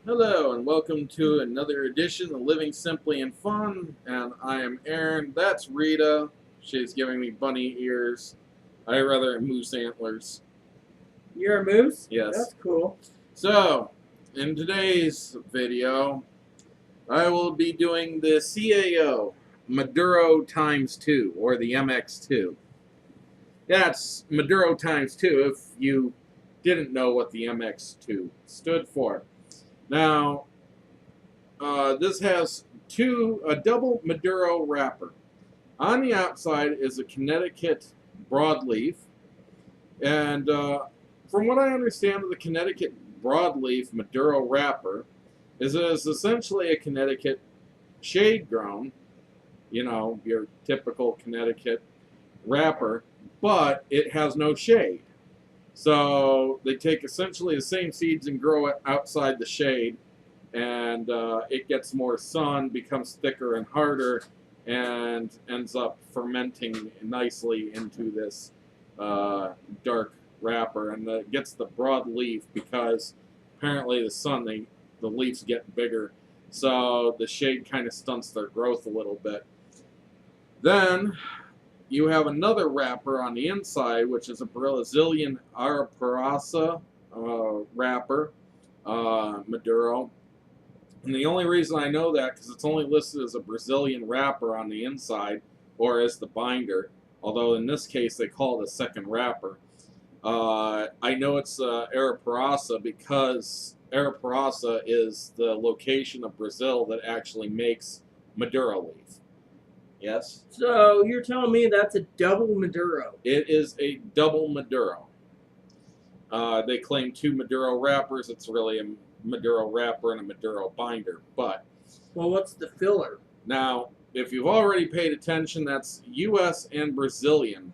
Hello and welcome to another edition of Living Simply and Fun. And I am Aaron. That's Rita. She's giving me bunny ears. I rather moose antlers. You're a moose? Yes. That's cool. So, in today's video, I will be doing the CAO Maduro times 2 or the MX2. That's Maduro times 2 if you didn't know what the MX2 stood for. Now, this has a double Maduro wrapper. On the outside is a Connecticut broadleaf, and from what I understand of the Connecticut broadleaf Maduro wrapper, is it is essentially a Connecticut shade grown, you know, your typical Connecticut wrapper, but it has no shade. So they take essentially the same seeds and grow it outside the shade, and it gets more sun, becomes thicker and harder, and ends up fermenting nicely into this dark wrapper. And it gets the broad leaf because apparently the leaves get bigger, so the shade kind of stunts their growth a little bit. Then you have another wrapper on the inside, which is a Brazilian Arapaça wrapper, Maduro. And the only reason I know that because it's only listed as a Brazilian wrapper on the inside, or as the binder, although in this case they call it a second wrapper. I know it's Arapaça because Arapaça is the location of Brazil that actually makes Maduro leaf. Yes? So you're telling me that's a double Maduro? It is a double Maduro. They claim two Maduro wrappers. It's really a Maduro wrapper and a Maduro binder. But well, what's the filler? Now, if you've already paid attention, that's U.S. and Brazilian.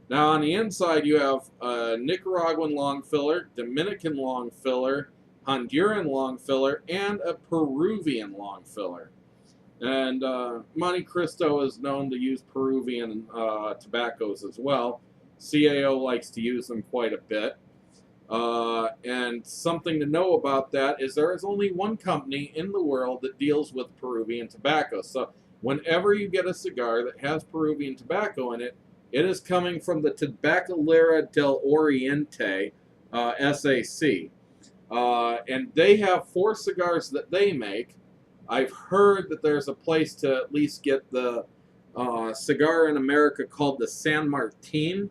Now, on the inside, you have a Nicaraguan long filler, Dominican long filler, Honduran long filler, and a Peruvian long filler. And Monte Cristo is known to use Peruvian tobaccos as well. C.A.O. likes to use them quite a bit. And something to know about that is there is only one company in the world that deals with Peruvian tobacco. So whenever you get a cigar that has Peruvian tobacco in it, it is coming from the Tabacalera del Oriente, S.A.C. And they have 4 cigars that they make. I've heard that there's a place to at least get the cigar in America called the San Martin.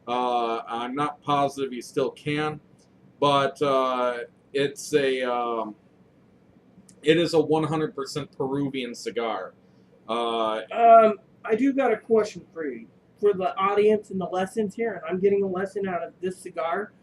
I'm not positive you still can, but it is a 100% Peruvian cigar. I do got a question for you, for the audience and the lessons here, and I'm getting a lesson out of this cigar.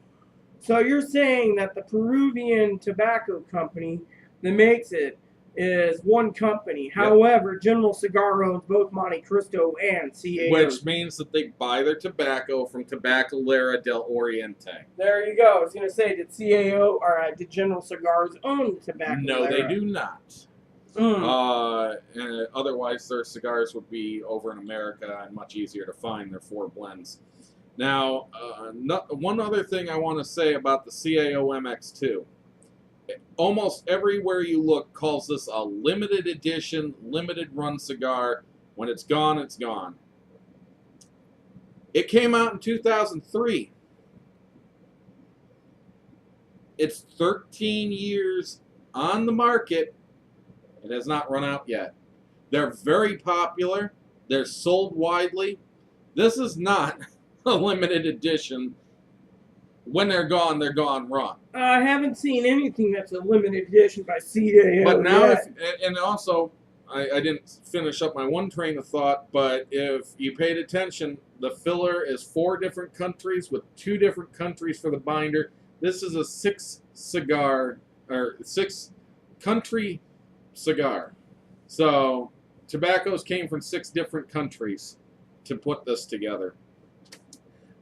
So you're saying that the Peruvian tobacco company that makes it is one company. Yep. However, General Cigar owns both Monte Cristo and C.A.O. Which means that they buy their tobacco from Tabacalera del Oriente. There you go. I was going to say, did C.A.O. or did General Cigars own the Tabacalera? No, they do not. Otherwise, their cigars would be over in America and much easier to find. They're 4 blends. Now, one other thing I want to say about the C.A.O. Mx2. Almost everywhere you look calls this a limited edition, limited run cigar. When it's gone, it's gone. It came out in 2003. It's 13 years on the market. It has not run out yet. They're very popular. They're sold widely. This is not a limited edition. When they're gone run. I haven't seen anything that's a limited edition by C.A.O. But now, and also, I didn't finish up my one train of thought, but if you paid attention, the filler is 4 different countries with 2 different countries for the binder. This is a 6 country cigar. So, tobaccos came from 6 different countries to put this together.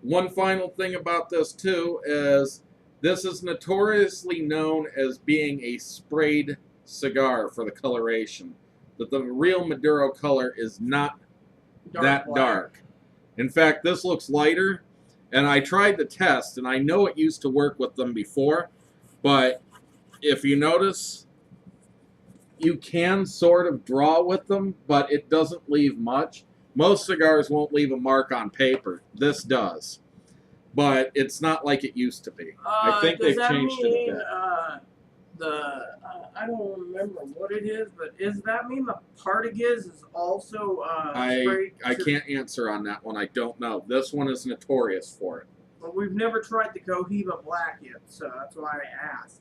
One final thing about this, too, is this is notoriously known as being a sprayed cigar for the coloration. That the real Maduro color is not that dark. In fact, this looks lighter, and I tried the test, and I know it used to work with them before, but if you notice, you can sort of draw with them, but it doesn't leave much. Most cigars won't leave a mark on paper. This does. But it's not like it used to be. I think they've changed it a bit. I don't remember what it is, but does that mean the Partagas is also sprayed? I can't answer on that one. I don't know. This one is notorious for it. Well, we've never tried the Cohiba Black yet, so that's why I asked.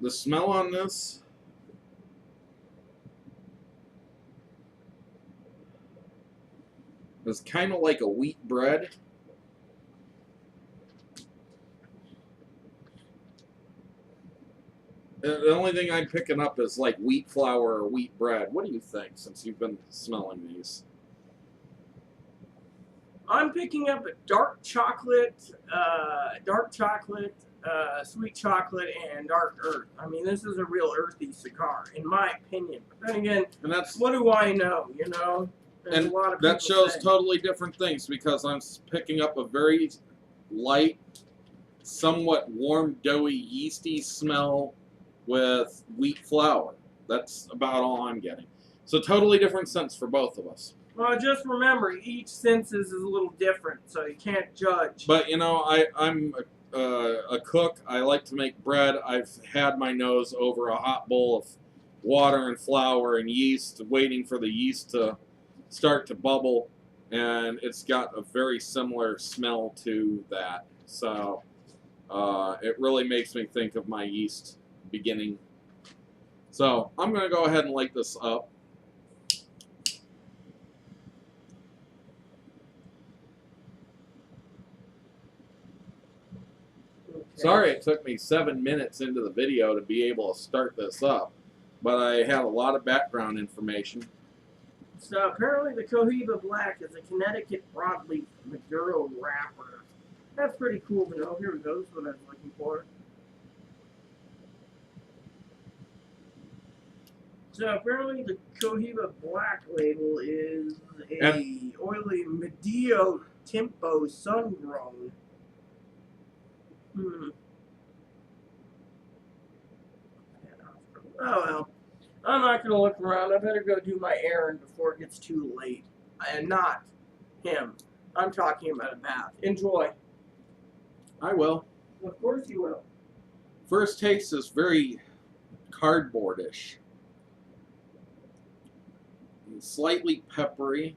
The smell on this is kind of like a wheat bread. The only thing I'm picking up is like wheat flour or wheat bread. What do you think, since you've been smelling these? I'm picking up a dark chocolate, sweet chocolate, and dark earth. I mean, this is a real earthy cigar, in my opinion. But then again, And that's what do I know? You know, there's and a lot of that people shows saying. totally different things, because I'm picking up a very light, somewhat warm, doughy, yeasty smell with wheat flour. That's about all I'm getting. So totally different scents for both of us. Well, just remember, each senses is a little different, so you can't judge. But you know, I'm a cook. I like to make bread. I've had my nose over a hot bowl of water and flour and yeast, waiting for the yeast to start to bubble, and it's got a very similar smell to that. So it really makes me think of my yeast beginning. So I'm going to go ahead and light this up. Okay. Sorry it took me 7 minutes into the video to be able to start this up, but I had a lot of background information. So apparently the Cohiba Black is a Connecticut broadleaf Maduro wrapper. That's pretty cool to know. Here we go. This is what I was looking for. So apparently the Cohiba Black label is a oily Medio Tempo sun grown. Oh well. I'm not going to look around. I better go do my errand before it gets too late. And not him. I'm talking about a bath. Enjoy. I will. Of course you will. First taste is very cardboardish. And slightly peppery.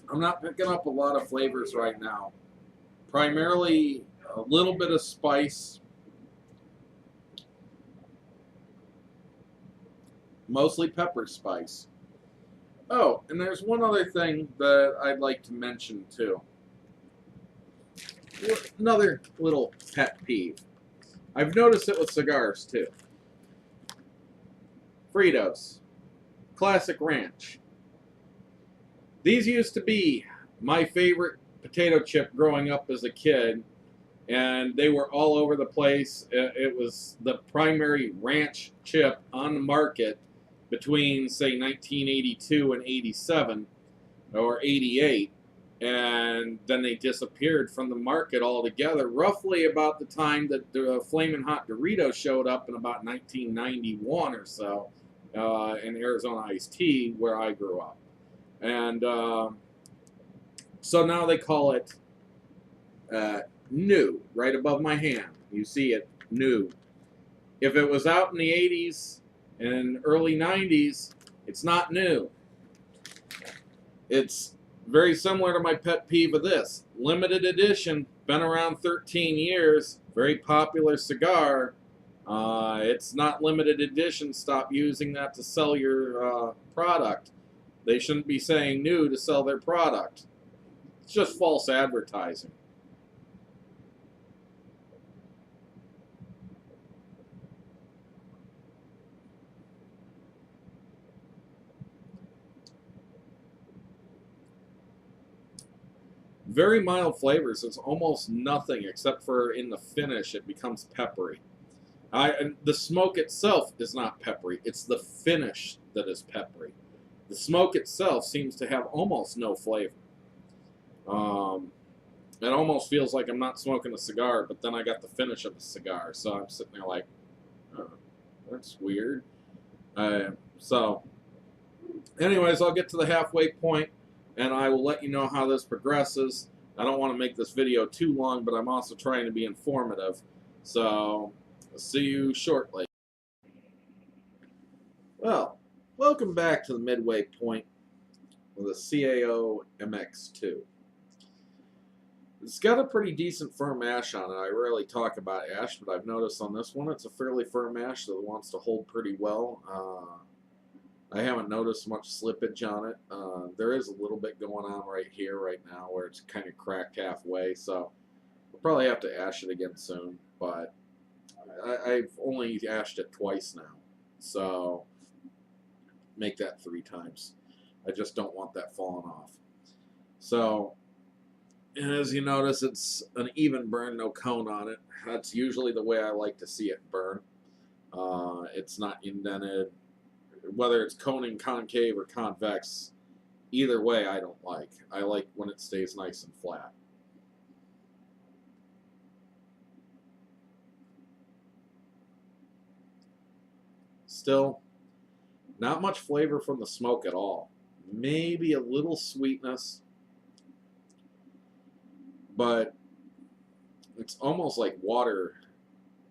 I'm not picking up a lot of flavors right now. Primarily a little bit of spice. Mostly pepper spice. Oh, and there's one other thing that I'd like to mention too. Another little pet peeve. I've noticed it with cigars too. Fritos. Classic Ranch. These used to be my favorite potato chip growing up as a kid, and they were all over the place. It was the primary ranch chip on the market between, say, 1982 and 87 or 88, and then they disappeared from the market altogether, roughly about the time that the Flamin' Hot Dorito showed up in about 1991 or so in Arizona Iced Tea, where I grew up. And so now they call it new, right above my hand. You see it, new. If it was out in the 80s and early 90s, it's not new. It's very similar to my pet peeve of this. Limited edition, been around 13 years, very popular cigar. It's not limited edition. Stop using that to sell your product. They shouldn't be saying new to sell their product. It's just false advertising. Very mild flavors. It's almost nothing except for in the finish it becomes peppery. And the smoke itself is not peppery. It's the finish that is peppery. The smoke itself seems to have almost no flavor. It almost feels like I'm not smoking a cigar, but then I got the finish of a cigar, so I'm sitting there like, oh, that's weird. So, anyways, I'll get to the halfway point, and I will let you know how this progresses. I don't want to make this video too long, but I'm also trying to be informative. So, see you shortly. Well, welcome back to the midway point with the CAO Mx2. It's got a pretty decent firm ash on it. I rarely talk about ash, but I've noticed on this one it's a fairly firm ash that wants to hold pretty well. I haven't noticed much slippage on it. There is a little bit going on right here, right now, where it's kind of cracked halfway, so we'll probably have to ash it again soon, but I've only ashed it twice now, so make that 3 times. I just don't want that falling off. So, and as you notice, it's an even burn, no cone on it. That's usually the way I like to see it burn. It's not indented. Whether it's coning concave or convex, either way I don't like. I like when it stays nice and flat. Still, not much flavor from the smoke at all. Maybe a little sweetness, but it's almost like water,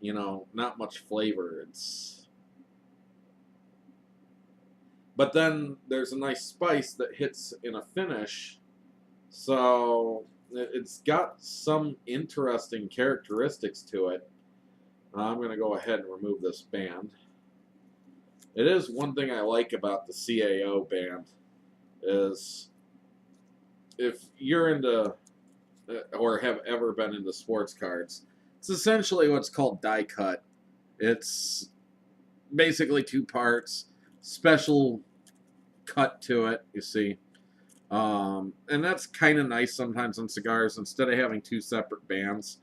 you know, not much flavor. But then there's a nice spice that hits in a finish, so it's got some interesting characteristics to it. I'm going to go ahead and remove this band. It is one thing I like about the CAO band is if you're into or have ever been into sports cards, it's essentially what's called die cut. It's basically 2 parts, special cut to it, you see. And that's kind of nice sometimes on cigars. Instead of having 2 separate bands,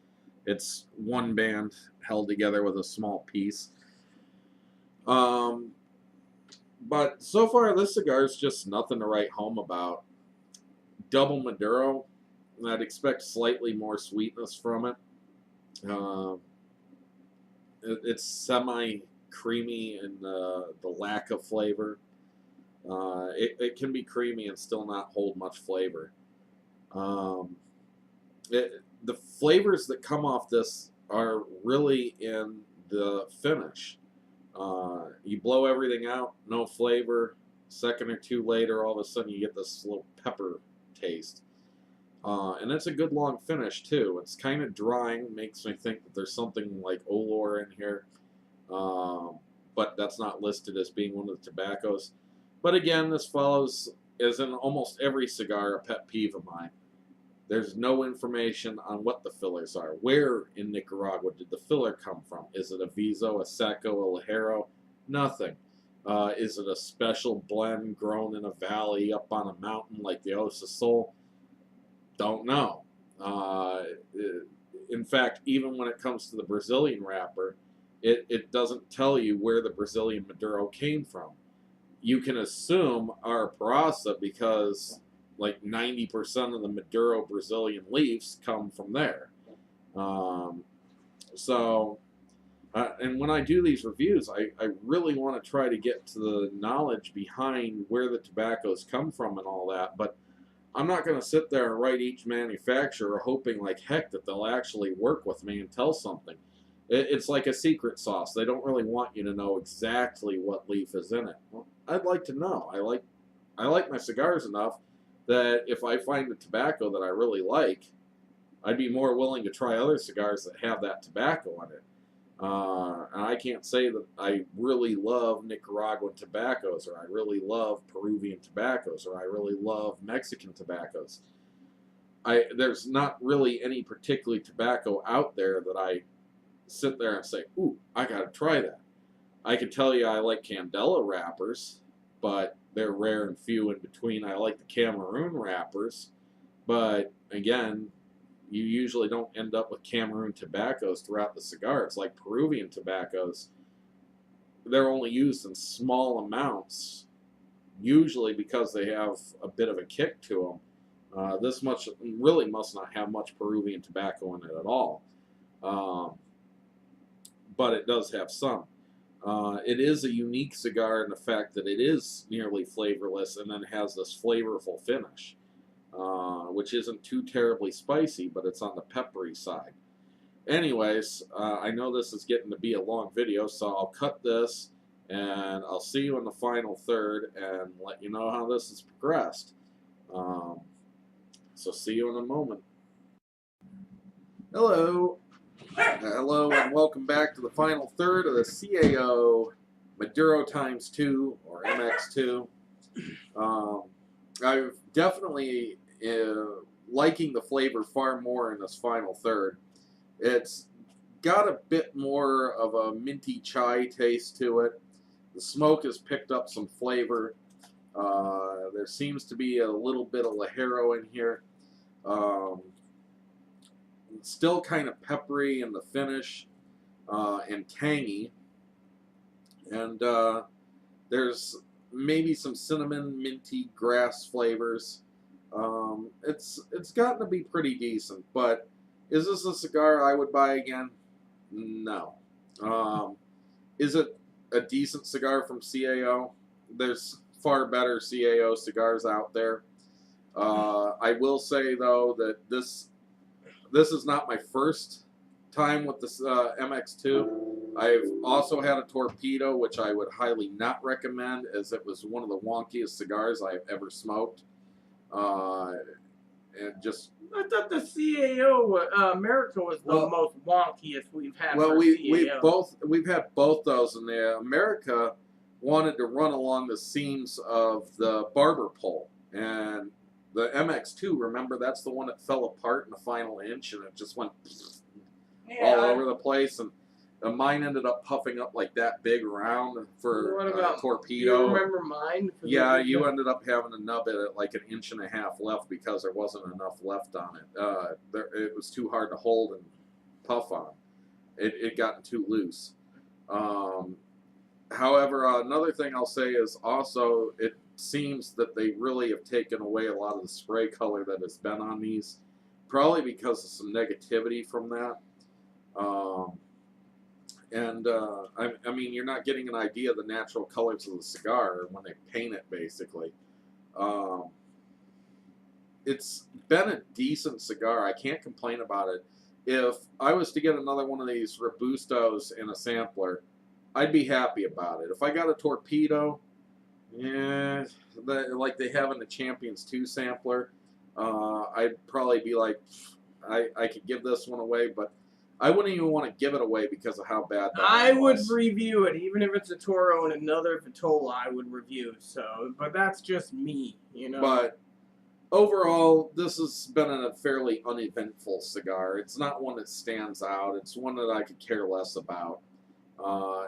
it's 1 band held together with a small piece. But so far, this cigar is just nothing to write home about. Double Maduro, I'd expect slightly more sweetness from it. It's semi-creamy in the lack of flavor. It can be creamy and still not hold much flavor. The flavors that come off this are really in the finish. You blow everything out, no flavor. Second or 2 later, all of a sudden you get this little pepper taste. And it's a good long finish too. It's kind of drying, makes me think that there's something like Olor in here. But that's not listed as being one of the tobaccos. But again, this follows, as in almost every cigar, a pet peeve of mine. There's no information on what the fillers are. Where in Nicaragua did the filler come from? Is it a Viso, a Seco, a Ligero? Nothing. Is it a special blend grown in a valley up on a mountain like the S.A.C? Don't know. In fact, even when it comes to the Brazilian wrapper, it doesn't tell you where the Brazilian Maduro came from. You can assume our Parasa because like 90% of the Maduro Brazilian leaves come from there. And when I do these reviews, I really want to try to get to the knowledge behind where the tobaccos come from and all that, but I'm not going to sit there and write each manufacturer hoping like heck that they'll actually work with me and tell something. It's like a secret sauce. They don't really want you to know exactly what leaf is in it. Well, I'd like to know. I like my cigars enough that if I find a tobacco that I really like, I'd be more willing to try other cigars that have that tobacco in it. And I can't say that I really love Nicaraguan tobaccos, or I really love Peruvian tobaccos, or I really love Mexican tobaccos. There's not really any particular tobacco out there that I sit there and say, ooh, I gotta try that. I can tell you I like Candela wrappers, but they're rare and few in between. I like the Cameroon wrappers, But again, you usually don't end up with Cameroon tobaccos throughout the cigar. It's like Peruvian tobaccos. They're only used in small amounts, usually because they have a bit of a kick to them. This much really must not have much Peruvian tobacco in it at all, but it does have some. It is a unique cigar in the fact that it is nearly flavorless and then has this flavorful finish, which isn't too terribly spicy, but it's on the peppery side. Anyways, I know this is getting to be a long video, so I'll cut this and I'll see you in the final third and let you know how this has progressed. So see you in a moment. Hello. Hello and welcome back to the final third of the CAO Maduro ×2 or MX2. I've definitely liking the flavor far more in this final third. It's got a bit more of a minty chai taste to it. The smoke has picked up some flavor. There seems to be a little bit of Ligero in here. Still kind of peppery in the finish and tangy. And there's maybe some cinnamon, minty, grass flavors. It's gotten to be pretty decent, but is this a cigar I would buy again? No. Is it a decent cigar from C.A.O? There's far better C.A.O cigars out there. I will say though that this is not my first time with this MX2. I've also had a Torpedo, which I would highly not recommend, as it was one of the wonkiest cigars I've ever smoked. And just I thought the CAO America was the most wonkiest we've had. Well, we've had both those, and the America wanted to run along the seams of the barber pole, and the MX2. Remember, that's the one that fell apart in the final inch, and it just went all over the place, and mine ended up puffing up like that big around for a Torpedo. Do you remember mine? Yeah, you ended up having to nub it at like 1.5 inches left because there wasn't enough left on it. It was too hard to hold and puff on. It gotten too loose. However, another thing I'll say is also it seems that they really have taken away a lot of the spray color that has been on these, probably because of some negativity from that. I mean, you're not getting an idea of the natural colors of the cigar when they paint it, basically. It's been a decent cigar. I can't complain about it. If I was to get another one of these Robustos in a sampler, I'd be happy about it. If I got a Torpedo, yeah, like they have in the Champions 2 sampler, I'd probably be like, I could give this one away, but I wouldn't even want to give it away because of how bad that I was. would review it, even if it's a Toro and another Vitola, I would review. So, but that's just me, you know. But overall, this has been a fairly uneventful cigar. It's not one that stands out. It's one that I could care less about.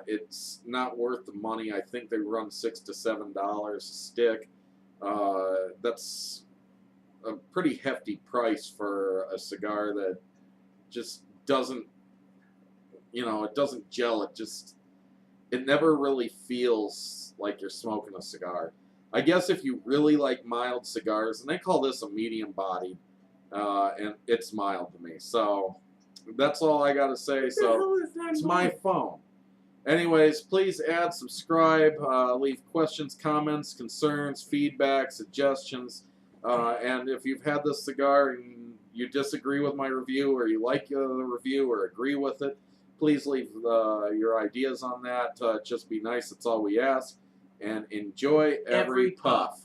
It's not worth the money. I think they run $6 to $7 a stick. That's a pretty hefty price for a cigar that just doesn't, you know, it doesn't gel. It never really feels like you're smoking a cigar. I guess if you really like mild cigars, and they call this a medium bodied, and it's mild to me. So that's all I gotta say. So it's my phone. Anyways, please add, subscribe, leave questions, comments, concerns, feedback, suggestions, and if you've had this cigar and you disagree with my review, or you like the review, or agree with it, please leave your ideas on that. Just be nice, that's all we ask, and enjoy every puff.